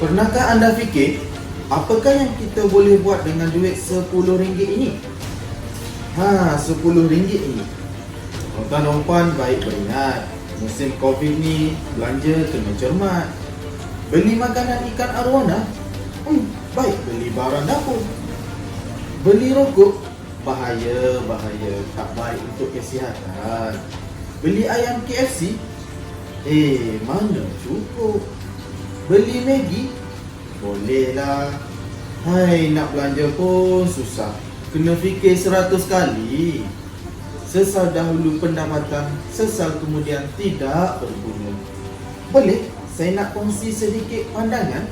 Pernahkah anda fikir, apakah yang kita boleh buat dengan duit RM10 ini? RM10 ini. Tuan-tuan dan puan baik beringat, musim Covid ni belanja kena cermat. Beli makanan ikan arwana, baik beli barang dapur. Beli rokok, bahaya, tak baik untuk kesihatan. Beli ayam KFC, mana cukup. Beli Maggi, bolehlah. Hai, nak belanja pun susah, kena fikir 100 kali. Sesal dahulu pendapatan, sesal kemudian tidak berguna. Boleh saya nak kongsi sedikit pandangan?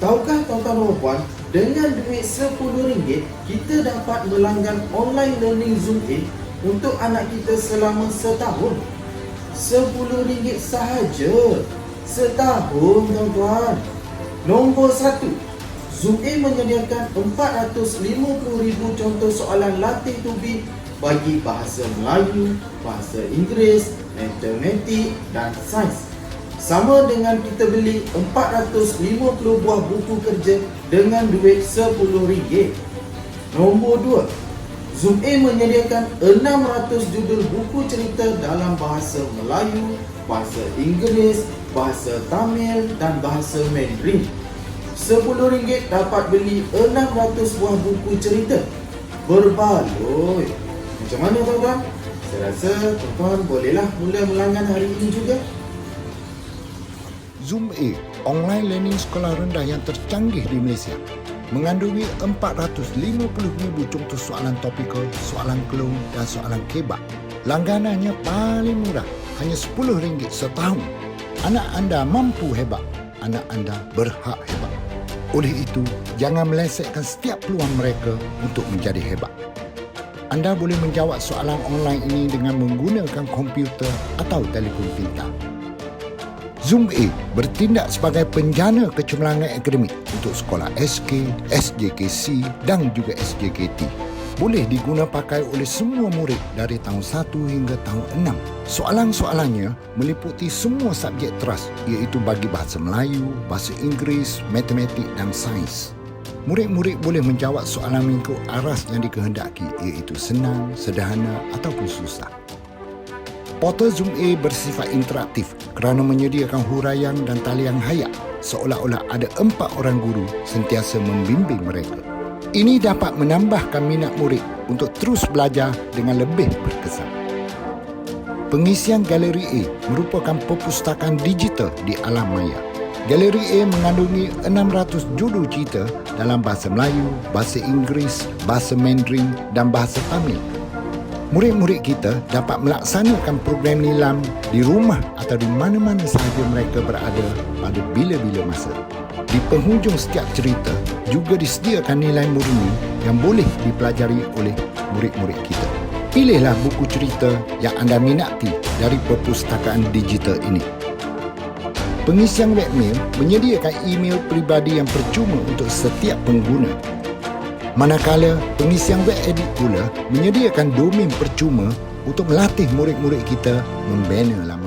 Tahukah tuan-tuan dan puan, dengan duit RM10 kita dapat melanggan online learning Zoom A untuk anak kita selama setahun. RM10 sahaja setahun, tuan-tuan. Nombor 1, Zoom A menyediakan 450,000 contoh soalan latih tubi bagi bahasa Melayu, bahasa Inggeris, matematik dan sains. Sama dengan kita beli 450 buah buku kerja dengan duit RM10. Nombor 2, Zoom A menyediakan 600 judul buku cerita dalam bahasa Melayu, bahasa Inggeris, bahasa Tamil dan bahasa Mandarin. RM10 dapat beli 600 buah buku cerita. Berbaloi. Macam mana, tuan-tuan? Saya rasa tuan-tuan bolehlah mula melanggan hari ini juga. Zoom A, online learning sekolah rendah yang tercanggih di Malaysia, mengandungi 450,000 contoh soalan topikal, soalan kelong dan soalan kebak. Langganannya paling murah, hanya RM10 setahun. Anak anda mampu hebat, anak anda berhak hebat. Oleh itu, jangan melesekkan setiap peluang mereka untuk menjadi hebat. Anda boleh menjawab soalan online ini dengan menggunakan komputer atau telefon pintar. Zoom A bertindak sebagai penjana kecemerlangan akademik untuk sekolah SK, SJKC dan juga SJKT. Boleh diguna pakai oleh semua murid dari tahun 1 hingga tahun 6. Soalan-soalannya meliputi semua subjek teras, iaitu bagi bahasa Melayu, bahasa Inggeris, matematik dan sains. Murid-murid boleh menjawab soalan mengikut aras yang dikehendaki, iaitu senang, sederhana ataupun susah. Portal Zoom A bersifat interaktif kerana menyediakan huraian dan talian hayat, seolah-olah ada 4 orang guru sentiasa membimbing mereka. Ini dapat menambahkan minat murid untuk terus belajar dengan lebih berkesan. Pengisian Galeri A merupakan perpustakaan digital di alam maya. Galeri A mengandungi 600 judul cerita dalam bahasa Melayu, bahasa Inggeris, bahasa Mandarin dan bahasa Tamil. Murid-murid kita dapat melaksanakan program nilam di rumah atau di mana-mana sahaja mereka berada pada bila-bila masa. Di penghujung setiap cerita juga disediakan nilai murni yang boleh dipelajari oleh murid-murid kita. Pilihlah buku cerita yang anda minati dari perpustakaan digital ini. Pengisian WebMel menyediakan e-Mel peribadi yang percuma untuk setiap pengguna. Manakala pengisian WebEdit pula menyediakan domain percuma untuk melatih murid-murid kita membina laman.